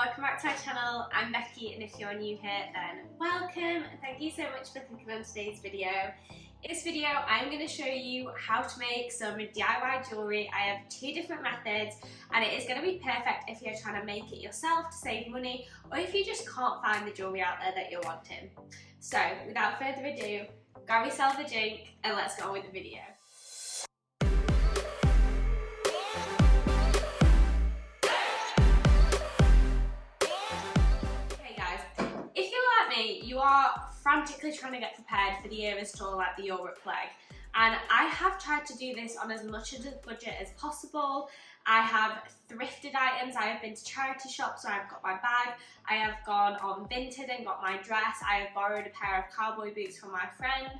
welcome back to my channel. I'm Becky, and if you're new here then welcome and thank you so much for clicking on today's video. In this video I'm going to show you how to make some DIY jewellery. I have two different methods and it is going to be perfect if you're trying to make it yourself to save money or if you just can't find the jewellery out there that you're wanting. So without further ado, grab yourself a drink and let's go on with the video. You are frantically trying to get prepared for the Eras tour at the Europe leg, and I have tried to do this on as much of a budget as possible. I have thrifted items, I have been to charity shops where I've got my bag, I have gone on Vinted and got my dress, I have borrowed a pair of cowboy boots from my friend,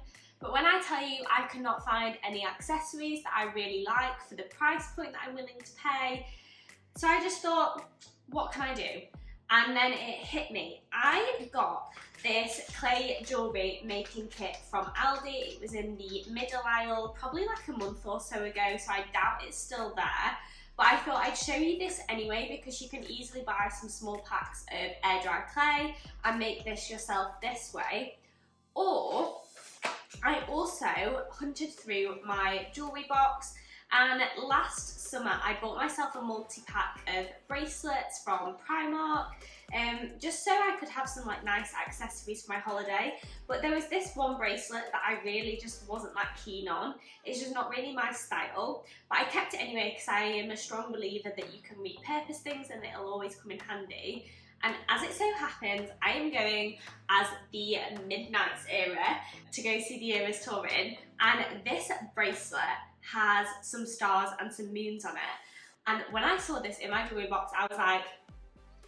but when I tell you I could not find any accessories that I really like for the price point that I'm willing to pay, so I just thought, what can I do? And then it hit me. I got this clay jewellery making kit from Aldi. It was in the Middle Isle probably like a month or so ago, so I doubt it's still there. But I thought I'd show you this anyway because you can easily buy some small packs of air dry clay and make this yourself this way. Or I also hunted through my jewellery box, and last summer I bought myself a multi-pack of bracelets from Primark, just so I could have some like nice accessories for my holiday. But there was this one bracelet that I really just wasn't that keen on. It's just not really my style, but I kept it anyway because I am a strong believer that you can repurpose things and it'll always come in handy. And as it so happens, I am going as the Midnight's era to go see the Eras tour in, and this bracelet has some stars and some moons on it. And when I saw this in my jewellery box, I was like,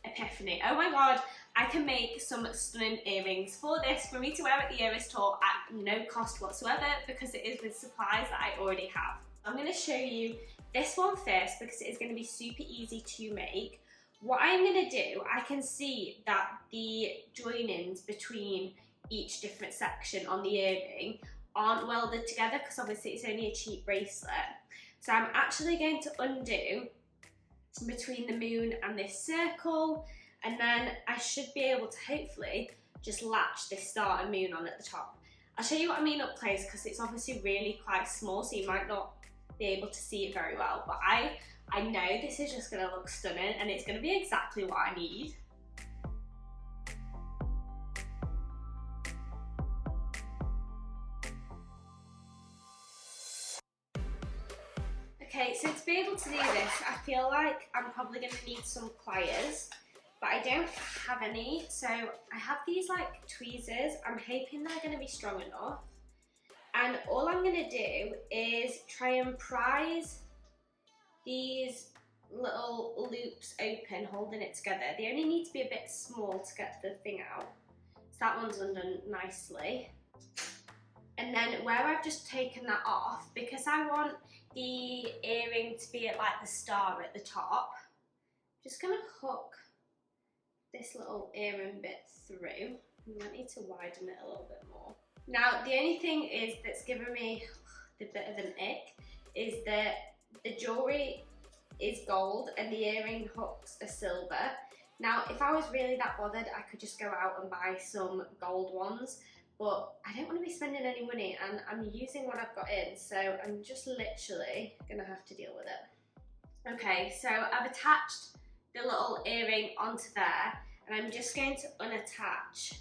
epiphany. Oh my god, I can make some stunning earrings for this for me to wear at the Eras tour at no cost whatsoever because it is with supplies that I already have. I'm going to show you this one first because it is going to be super easy to make. What I'm going to do, I can see that the joinings between each different section on the earring aren't welded together because obviously it's only a cheap bracelet. So I'm actually going to undo between the moon and this circle, and then I should be able to hopefully just latch this star and moon on at the top. I'll show you what I mean up close because it's obviously really quite small, so you might not be able to see it very well, but I know this is just going to look stunning and it's going to be exactly what I need. Okay, so to be able to do this, I feel like I'm probably going to need some pliers, but I don't have any, so I have these like tweezers. I'm hoping they're going to be strong enough, and all I'm going to do is try and prise these little loops open, holding it together. They only need to be a bit small to get the thing out, so that one's undone nicely. And then where I've just taken that off, because I want the earring to be at like the star at the top, I'm just going to hook this little earring bit through. I might need to widen it a little bit more. Now the only thing is that's given me the bit of an ick is that the jewellery is gold and the earring hooks are silver. Now if I was really that bothered I could just go out and buy some gold ones, but I don't want to be spending any money and I'm using what I've got in, so I'm just literally gonna have to deal with it. Okay, so I've attached the little earring onto there and I'm just going to unattach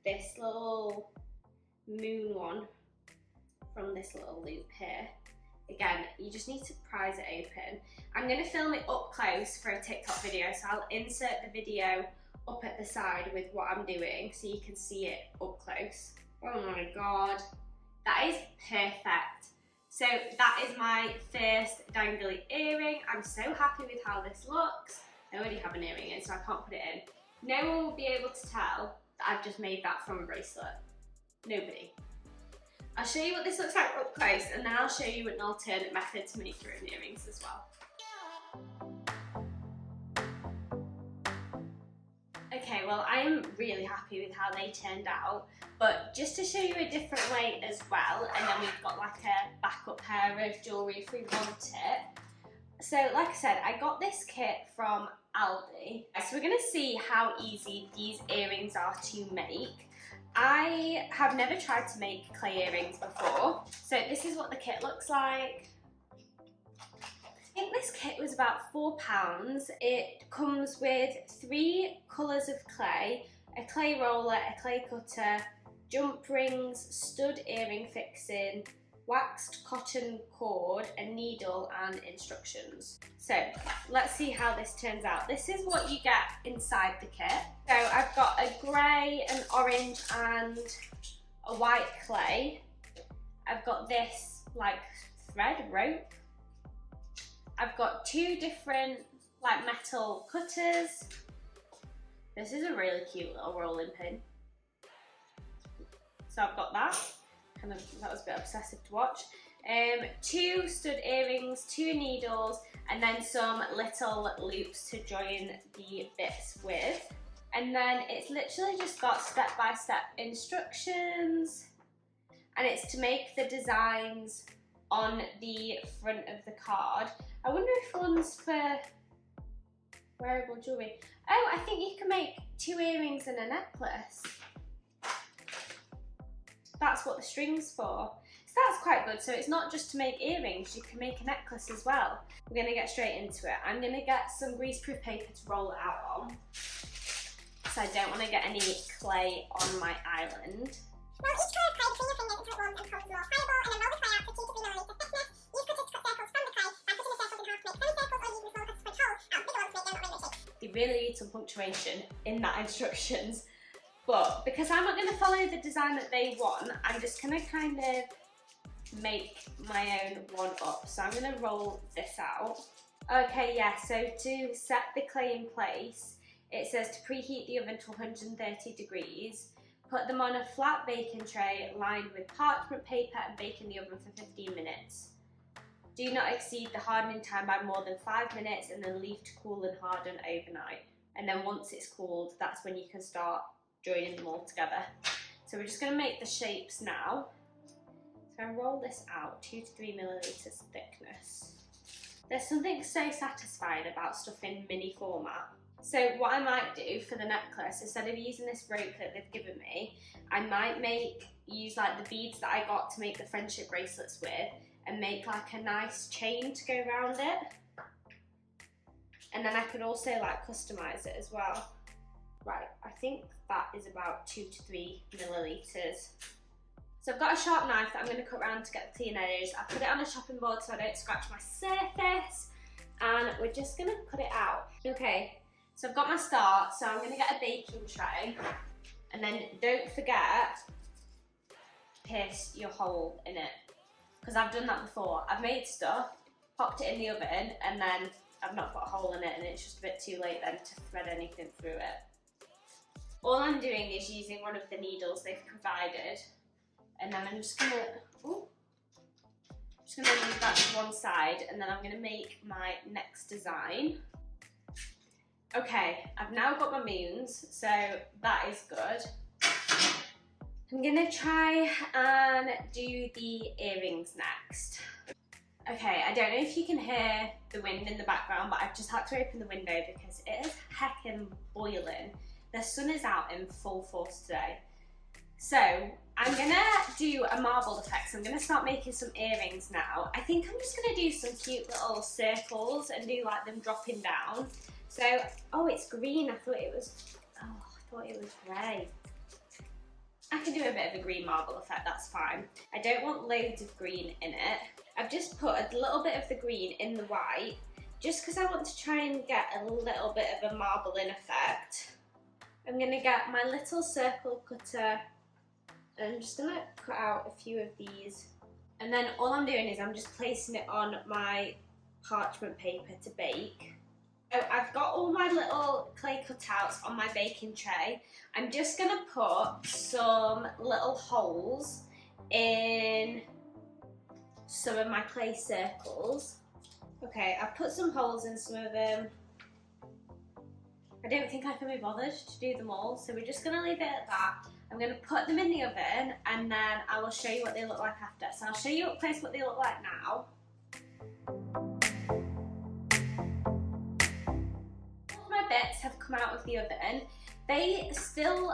this little moon one from this little loop here. Again, you just need to prise it open. I'm going to film it up close for a TikTok video, so I'll insert the video up at the side with what I'm doing so you can see it up close. Oh my god, that is perfect. So that is my first dangly earring. I'm so happy with how this looks. I already have an earring in, so I can't put it in. No one will be able to tell that I've just made that from a bracelet. Nobody. I'll show you what this looks like up close and then I'll show you an alternate method to make your own earrings as well. Okay, well I am really happy with how they turned out, but just to show you a different way as well, and then we've got like a backup pair of jewellery if we want it, So like I said, I got this kit from Aldi. So we're going to see how easy these earrings are to make. I have never tried to make clay earrings before. So this is what the kit looks like. I think this kit was about £4. It comes with 3 colours of clay, a clay roller, a clay cutter, jump rings, stud earring fixing, waxed cotton cord, a needle and instructions. So let's see how this turns out. This is what you get inside the kit. So I've got a grey, an orange and a white clay. I've got this like thread rope. I've got 2 different like metal cutters. This is a really cute little rolling pin. So I've got that. That was a bit obsessive to watch. 2 stud earrings, 2 needles, and then some little loops to join the bits with. And then it's literally just got step-by-step instructions, and it's to make the designs on the front of the card. I wonder if one's for wearable jewellery. Oh, I think you can make 2 earrings and a necklace. That's what the string's for. So that's quite good. So it's not just to make earrings, you can make a necklace as well. We're going to get straight into it. I'm going to get some greaseproof paper to roll it out on, so I don't want to get any clay on my island. Roll each colour of clay between your fingers until it warms and becomes more pliable, and then roll the clay out for 2 to 3 milliliter thickness. Use cutters to cut circles from the clay by cutting the circles in half to make semicircles, or using the small cutters to punch holes out the bigger ones to make them not regular shape. They really need some punctuation in that instructions. But because I'm not going to follow the design that they want, I'm just going to kind of make my own one up. So I'm going to roll this out. Okay, yeah, so to set the clay in place, it says to preheat the oven to 130 degrees. Put them on a flat baking tray lined with parchment paper and bake in the oven for 15 minutes. Do not exceed the hardening time by more than 5 minutes, and then leave to cool and harden overnight. And then once it's cooled, that's when you can start joining them all together. So we're just going to make the shapes now. So I roll this out, 2 to 3 millilitres thickness. There's something so satisfying about stuff in mini format. So what I might do for the necklace, instead of using this rope that they've given me, I might use like the beads that I got to make the friendship bracelets with, and make like a nice chain to go around it. And then I could also like customise it as well. Right, I think that is about 2 to 3 millilitres. So I've got a sharp knife that I'm going to cut around to get the clean edges. I put it on a chopping board so I don't scratch my surface, and we're just going to cut it out. Okay, so I've got my start, so I'm going to get a baking tray, and then don't forget, pierce your hole in it, because I've done that before. I've made stuff, popped it in the oven, and then I've not put a hole in it, and it's just a bit too late then to thread anything through it. All I'm doing is using one of the needles they've provided, and then I'm just gonna move that to one side, and then I'm gonna make my next design. Okay, I've now got my moons, so that is good. I'm gonna try and do the earrings next. Okay, I don't know if you can hear the wind in the background, but I've just had to open the window because it is heckin' boiling. The sun is out in full force today. So I'm gonna do a marble effect. So I'm gonna start making some earrings now. I think I'm just gonna do some cute little circles and do like them dropping down. So, oh, it's green. I thought it was grey. I can do a bit of a green marble effect, that's fine. I don't want loads of green in it. I've just put a little bit of the green in the white, just because I want to try and get a little bit of a marbling effect. I'm going to get my little circle cutter, and I'm just going to cut out a few of these. And then all I'm doing is I'm just placing it on my parchment paper to bake. So I've got all my little clay cutouts on my baking tray. I'm just going to put some little holes in some of my clay circles. Okay, I've put some holes in some of them. I don't think I can be bothered to do them all, so we're just going to leave it at that. I'm going to put them in the oven, and then I will show you what they look like after. So I'll show you up close what they look like now. bits have come out of the oven. They still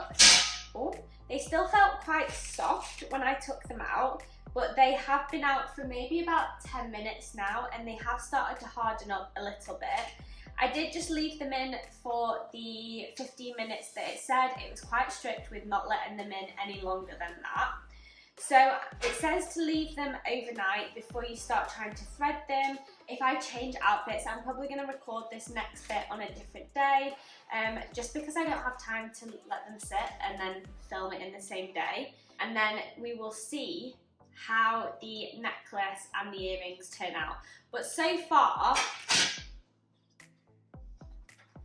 felt quite soft when I took them out, but they have been out for maybe about 10 minutes now, and they have started to harden up a little bit. I did just leave them in for the 15 minutes that it said. It was quite strict with not letting them in any longer than that. So it says to leave them overnight before you start trying to thread them. If I change outfits, I'm probably going to record this next bit on a different day, just because I don't have time to let them sit and then film it in the same day. And then we will see how the necklace and the earrings turn out. But so far,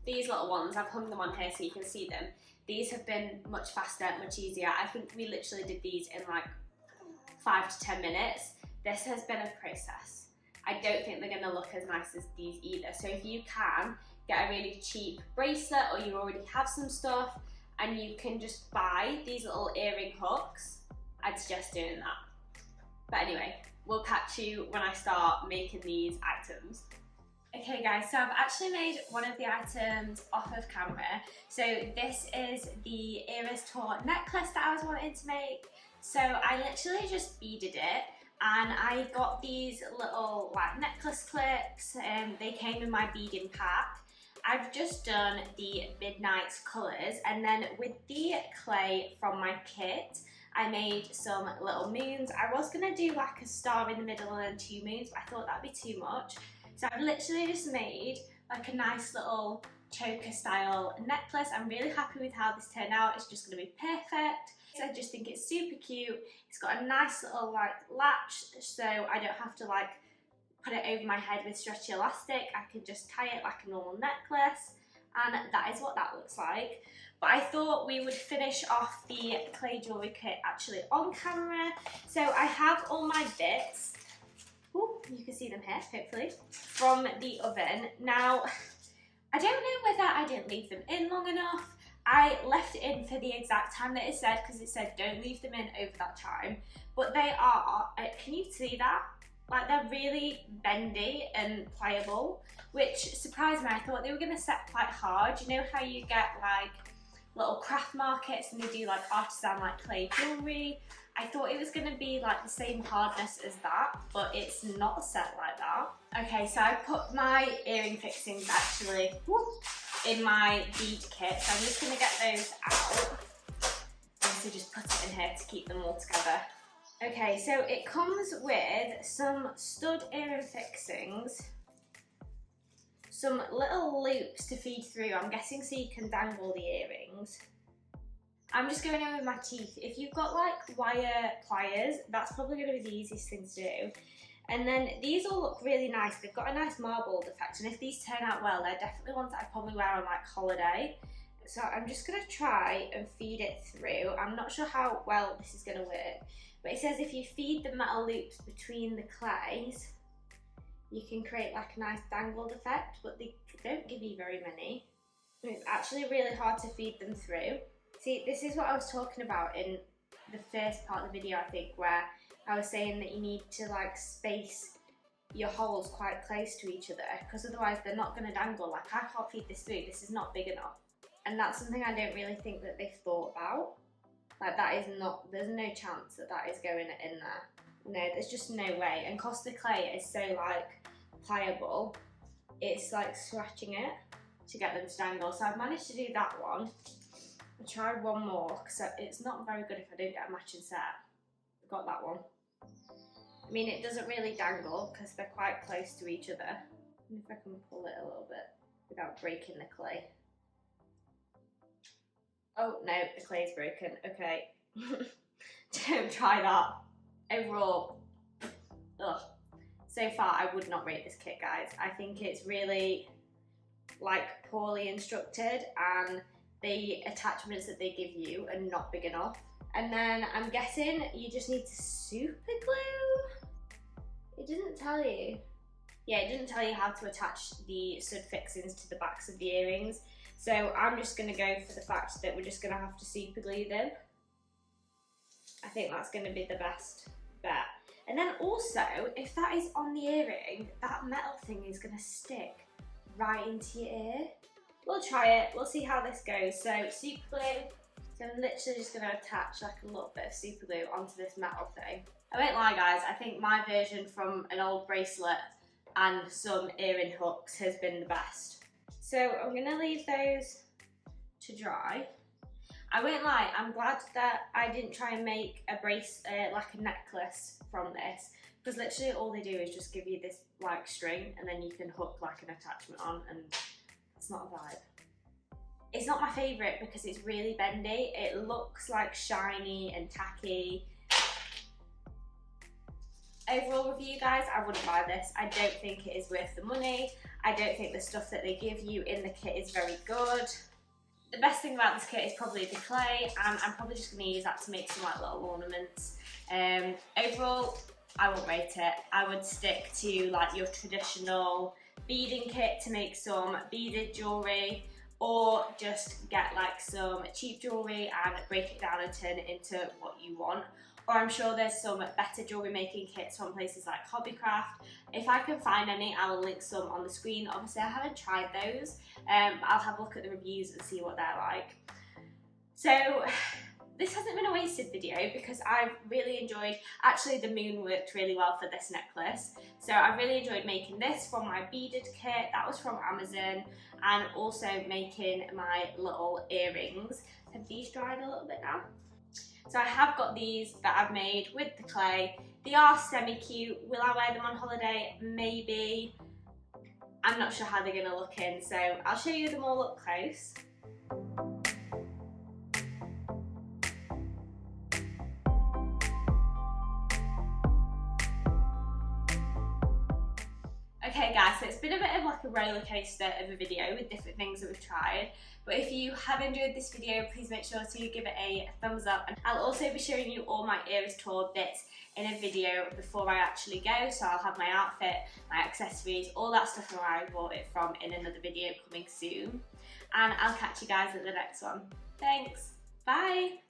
these little ones, I've hung them on here so you can see them. These have been much faster, much easier. I think we literally did these in like 5 to 10 minutes. This has been a process. I don't think they're gonna look as nice as these either. So if you can get a really cheap bracelet, or you already have some stuff and you can just buy these little earring hooks, I'd suggest doing that. But anyway, we'll catch you when I start making these items. Okay guys, so I've actually made one of the items off of camera. So this is the Eras Tour necklace that I was wanting to make. So I literally just beaded it, and I got these little like necklace clips, and they came in my beading pack. I've just done the Midnight colours, and then with the clay from my kit, I made some little moons. I was going to do like a star in the middle and then 2 moons, but I thought that'd be too much. So I've literally just made like a nice little choker style necklace. I'm really happy with how this turned out. It's just going to be perfect. So I just think it's super cute. It's got a nice little like latch, so I don't have to like put it over my head with stretchy elastic. I can just tie it like a normal necklace, and that is what that looks like. But I thought we would finish off the clay jewellery kit actually on camera. So I have all my bits. Ooh, you can see them here, hopefully, from the oven. Now, I don't know whether I didn't leave them in long enough. I left it in for the exact time that it said, because it said don't leave them in over that time. But they are, can you see that? Like, they're really bendy and pliable, which surprised me. I thought they were going to set quite hard. You know how you get like little craft markets and they do like artisan like clay jewellery? I thought it was going to be like the same hardness as that, but it's not set like that. Okay, so I put my earring fixings actually in my bead kit, so I'm just going to get those out. And so just put it in here to keep them all together. Okay, so it comes with some stud earring fixings, some little loops to feed through, I'm guessing so you can dangle the earrings. I'm just going in with my teeth. If you've got like wire pliers, that's probably going to be the easiest thing to do. And then these all look really nice. They've got a nice marbled effect, and if these turn out well, they're definitely ones that I'd probably wear on like holiday. So I'm just going to try and feed it through. I'm not sure how well this is going to work, but it says if you feed the metal loops between the clays, you can create like a nice dangled effect, but they don't give you very many. It's actually really hard to feed them through. See, this is what I was talking about in the first part of the video, I think, where I was saying that you need to like space your holes quite close to each other, because otherwise they're not going to dangle. Like, I can't feed this through, this is not big enough. And that's something I don't really think that they've thought about. Like, that is not, there's no chance that that is going in there. No, there's just no way. And because the clay is so like pliable, it's like scratching it to get them to dangle. So I've managed to do that one. I'll try one more, because it's not very good if I don't get a matching set. I've got that one. I mean, it doesn't really dangle because they're quite close to each other. If I can pull it a little bit without breaking the clay. Oh no, the clay's broken. Okay. Don't try that. Overall, ugh. So far, I would not rate this kit, guys. I think it's really like poorly instructed, and the attachments that they give you are not big enough. And then I'm guessing you just need to super glue. It didn't tell you. Yeah, it didn't tell you how to attach the stud fixings to the backs of the earrings. So I'm just gonna go for the fact that we're just gonna have to super glue them. I think that's gonna be the best bet. And then also, if that is on the earring, that metal thing is gonna stick right into your ear. we'll try it. We'll see how this goes. So super glue. So I'm literally just going to attach like a little bit of super glue onto this metal thing. I won't lie guys, I think my version from an old bracelet and some earring hooks has been the best. So I'm going to leave those to dry. I won't lie, I'm glad that I didn't try and make a like a necklace from this, because literally all they do is just give you this like string and then you can hook like an attachment on, and it's not a vibe. It's not my favourite because it's really bendy. It looks like shiny and tacky. Overall review guys, I wouldn't buy this. I don't think it is worth the money. I don't think the stuff that they give you in the kit is very good. The best thing about this kit is probably the clay, and I'm probably just going to use that to make some like little ornaments. Overall, I won't rate it. I would stick to like your traditional beading kit to make some beaded jewellery, or just get like some cheap jewellery and break it down and turn it into what you want. Or I'm sure there's some better jewellery making kits from places like Hobbycraft. If I can find any, I will link some on the screen. Obviously I haven't tried those, I'll have a look at the reviews and see what they're like. So this hasn't been a wasted video because I've really enjoyed, actually the moon worked really well for this necklace. So I really enjoyed making this from my beaded kit, that was from Amazon, and also making my little earrings. Have these dried a little bit now? So I have got these that I've made with the clay. They are semi-cute. Will I wear them on holiday? Maybe. I'm not sure how they're going to look in, so I'll show you them all up close. Okay guys, so it's been a bit of like a roller coaster of a video with different things that we've tried. But if you have enjoyed this video, please make sure to give it a thumbs up. And I'll also be showing you all my Eras Tour bits in a video before I actually go. So I'll have my outfit, my accessories, all that stuff where I bought it from in another video coming soon. And I'll catch you guys at the next one. Thanks, bye!